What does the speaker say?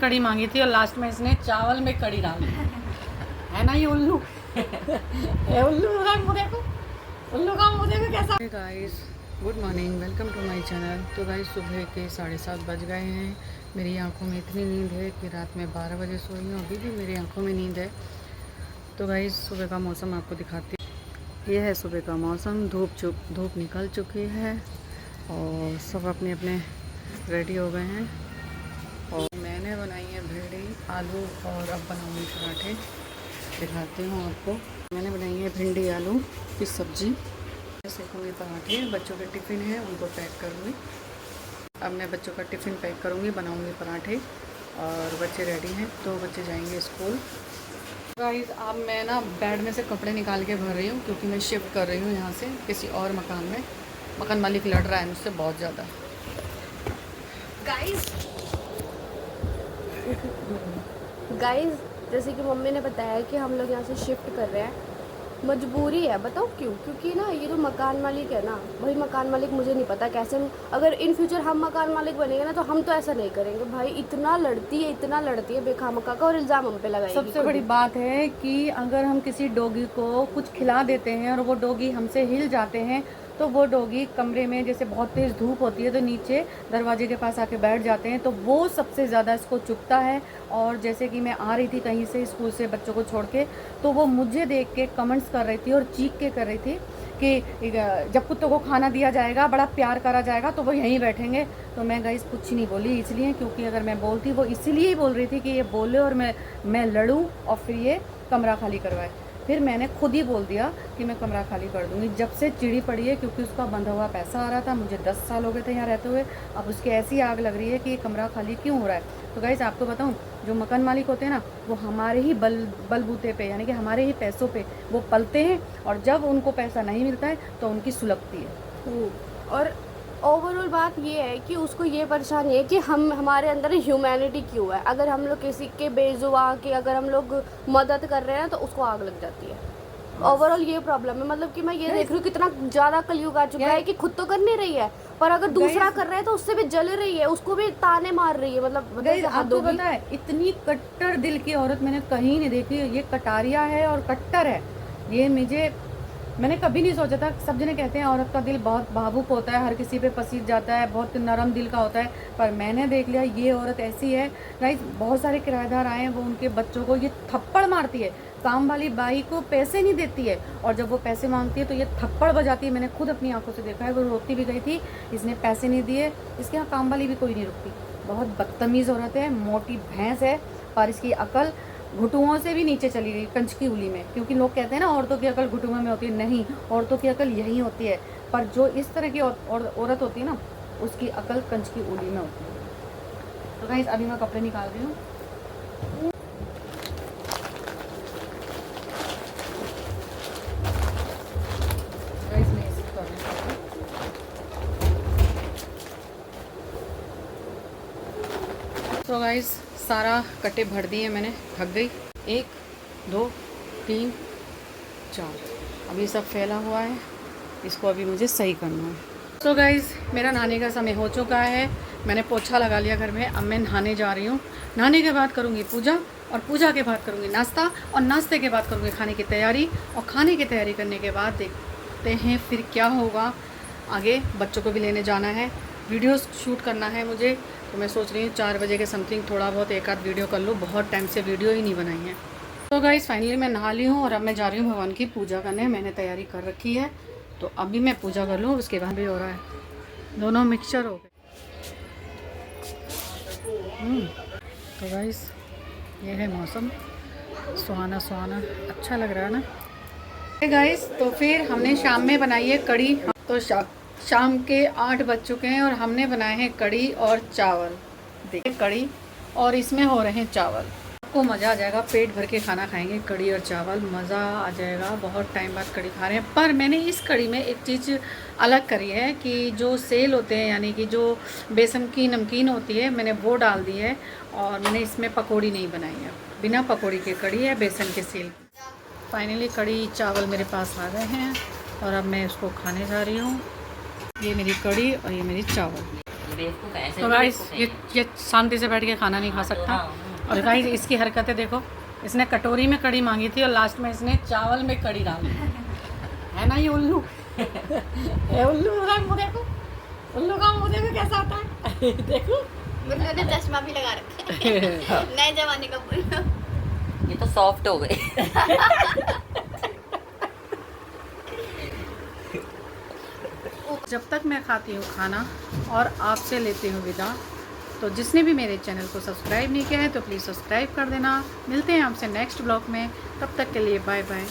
कड़ी मांगी थी और लास्ट में इसने चावल में कड़ी डाल दी है ना ये उल्लू ये उल्लू का मुँह देखो, उल्लू का मुँह देखो कैसा। Guys good morning, welcome to my channel. तो गाइस सुबह के 7:30 बज गए हैं। मेरी आंखों में इतनी नींद है कि रात में 12 बजे सोई हूँ, अभी भी मेरी आंखों में नींद है। तो गाइस सुबह का मौसम आपको दिखाती हूँ। ये है सुबह का मौसम, धूप निकल चुकी है और सब अपने अपने रेडी हो गए हैं। और मैंने बनाई है भिंडी आलू और अब बनाऊंगी पराठे, दिखाती हूँ आपको। मैंने बनाई है भिंडी आलू की सब्ज़ी, सेकूँगी पराठे। बच्चों के टिफ़िन है उनको पैक करूँगी। अब मैं बच्चों का टिफ़िन पैक करूँगी, बनाऊँगी पराठे और बच्चे रेडी हैं तो बच्चे जाएंगे स्कूल। गाइस अब मैं ना बेड में से कपड़े निकाल के भर रही हूँ क्योंकि मैं शिफ्ट कर रही हूँ यहाँ से किसी और मकान में। मकान मालिक लड़ रहा है मुझसे बहुत ज़्यादा। गाइस जैसे कि मम्मी ने बताया कि हम लोग यहाँ से शिफ्ट कर रहे हैं, मजबूरी है। बताओ क्यों? क्योंकि ना ये जो मकान मालिक है ना, वही मकान मालिक, मुझे नहीं पता कैसे अगर इन फ्यूचर हम मकान मालिक बनेंगे ना तो हम तो ऐसा नहीं करेंगे। भाई इतना लड़ती है बेखामखा का, और इल्ज़ाम हम पे लगाएगी। सबसे बड़ी बात है कि अगर हम किसी डॉगी को कुछ खिला देते हैं और वो डॉगी हमसे हिल जाते हैं तो वो डॉगी कमरे में, जैसे बहुत तेज़ धूप होती है तो नीचे दरवाजे के पास आके बैठ जाते हैं, तो वो सबसे ज़्यादा इसको चुभता है। और जैसे कि मैं आ रही थी कहीं से स्कूल से बच्चों को छोड़ के, तो वो मुझे देख के कमेंट्स कर रही थी और चीख के कर रही थी कि जब कुत्तों को खाना दिया जाएगा, बड़ा प्यार करा जाएगा तो वो यहीं बैठेंगे। तो मैं गाइस कुछ नहीं बोली, इसलिए क्योंकि अगर मैं बोलती, वो इसीलिए ही बोल रही थी कि ये बोले और मैं लड़ूँ और फिर ये कमरा खाली करवाए। फिर मैंने खुद ही बोल दिया कि मैं कमरा खाली कर दूंगी। जब से चिड़ी पड़ी है क्योंकि उसका बंधा हुआ पैसा आ रहा था, मुझे 10 साल हो गए थे यहाँ रहते हुए, अब उसकी ऐसी आग लग रही है कि ये कमरा खाली क्यों हो रहा है। तो गाइस आपको बताऊं, जो मकान मालिक होते हैं ना, वो हमारे ही बलबूते पे, यानी कि हमारे ही पैसों पे वो पलते हैं, और जब उनको पैसा नहीं मिलता है तो उनकी सुलगती है। और ओवरऑल बात ये है कि उसको ये परेशानी है कि हमारे अंदर ह्यूमैनिटी क्यों है। अगर हम लोग किसी के बेजुबान की अगर हम लोग मदद कर रहे हैं तो उसको आग लग जाती है। ओवरऑल ये प्रॉब्लम है। मतलब कि मैं ये देख रही हूँ कितना ज़्यादा कलयुग आ चुका है कि खुद तो कर नहीं रही है, पर अगर दूसरा कर रहा है तो उससे भी जल रही है, उसको भी ताने मार रही है। मतलब आपको पता है, इतनी कट्टर दिल की औरत मैंने कहीं नहीं देखी। ये कटारिया है और कट्टर है। ये मैंने कभी नहीं सोचा था। सब जने कहते हैं औरत का दिल बहुत भावुक होता है, हर किसी पे पसीज जाता है, बहुत नरम दिल का होता है, पर मैंने देख लिया ये औरत ऐसी है। गाइस बहुत सारे किराएदार आए हैं, वो उनके बच्चों को ये थप्पड़ मारती है। काम वाली बाई को पैसे नहीं देती है और जब वो पैसे मांगती है तो ये थप्पड़ बजाती है। मैंने खुद अपनी आंखों से देखा है। वो रोती भी गई थी, इसने पैसे नहीं दिए। इसके यहाँ काम वाली भी कोई नहीं रुकती। बहुत बदतमीज़ औरत है, मोटी भैंस है, पर इसकी अकल घुटुओं से भी नीचे चली गई, कंच की उंगली में। क्योंकि लोग कहते हैं ना औरतों की अकल घुटुओं में होती है, नहीं, औरतों की अकल यही होती है। पर जो इस तरह की औरत होती है ना, उसकी अकल कंच की उंगली में होती है। तो गाइस अभी मैं कपड़े निकाल रही हूँ। तो गाइस सारा कट्टे भर दिए मैंने, थक गई। 1 2 3 4, अभी सब फैला हुआ है, इसको अभी मुझे सही करना है। तो गाइस मेरा नहाने का समय हो चुका है। मैंने पोछा लगा लिया घर में। अब मैं नहाने जा रही हूँ। नहाने के बाद करूँगी पूजा, और पूजा के बाद करूँगी नाश्ता, और नाश्ते के बाद करूँगी खाने की तैयारी, और खाने की तैयारी करने के बाद देखते हैं फिर क्या होगा आगे। बच्चों को भी लेने जाना है, वीडियोस शूट करना है मुझे, तो मैं सोच रही हूँ 4 बजे के समथिंग थोड़ा बहुत एक आध वीडियो कर लूँ। बहुत टाइम से वीडियो ही नहीं बनाई है। तो गाइस फाइनली मैं नहा ली हूँ और अब मैं जा रही हूँ भगवान की पूजा करने। मैंने तैयारी कर रखी है, तो अभी मैं पूजा कर लूँ, उसके बाद भी हो रहा है, दोनों मिक्सचर हो गए। तो गाइस ये है मौसम, सुहाना सुहाना, अच्छा लग रहा है ना गाइस। तो फिर हमने शाम में बनाई है कड़ी। तो शाम के 8 बज चुके हैं और हमने बनाए हैं कड़ी और चावल। देखिए कड़ी और इसमें हो रहे हैं चावल। आपको मज़ा आ जाएगा, पेट भर के खाना खाएंगे, कड़ी और चावल, मज़ा आ जाएगा। बहुत टाइम बाद कड़ी खा रहे हैं। पर मैंने इस कड़ी में एक चीज़ अलग करी है कि जो सेल होते हैं, यानी कि जो बेसन की नमकीन होती है, मैंने वो डाल दी है। और मैंने इसमें पकौड़ी नहीं बनाई है, बिना पकौड़ी की कड़ी है, बेसन के सेल। फाइनली कड़ी चावल मेरे पास आ गए हैं और अब मैं इसको खाने जा रही हूँ। ये मेरी कड़ी और ये मेरी चावल। बेवकूफ है ऐसे तो गाइस ये शांति से बैठ के खाना नहीं खा सकता। और गाइस इसकी हरकतें देखो, इसने कटोरी में कड़ी मांगी थी और लास्ट में इसने चावल में कड़ी डाली है ना ये उल्लू। ये उल्लू का मुँह देखो, उल्लू का मुँह देखो कैसा आता है। देखो उल्लू ने चश्मा भी लगा रखा है नए जमाने का उल्लू। ये तो सॉफ्ट हो गए। जब तक मैं खाती हूँ खाना और आपसे लेती हूँ विदा, तो जिसने भी मेरे चैनल को सब्सक्राइब नहीं किया है तो प्लीज़ सब्सक्राइब कर देना। मिलते हैं आपसे नेक्स्ट ब्लॉग में, तब तक के लिए बाय बाय।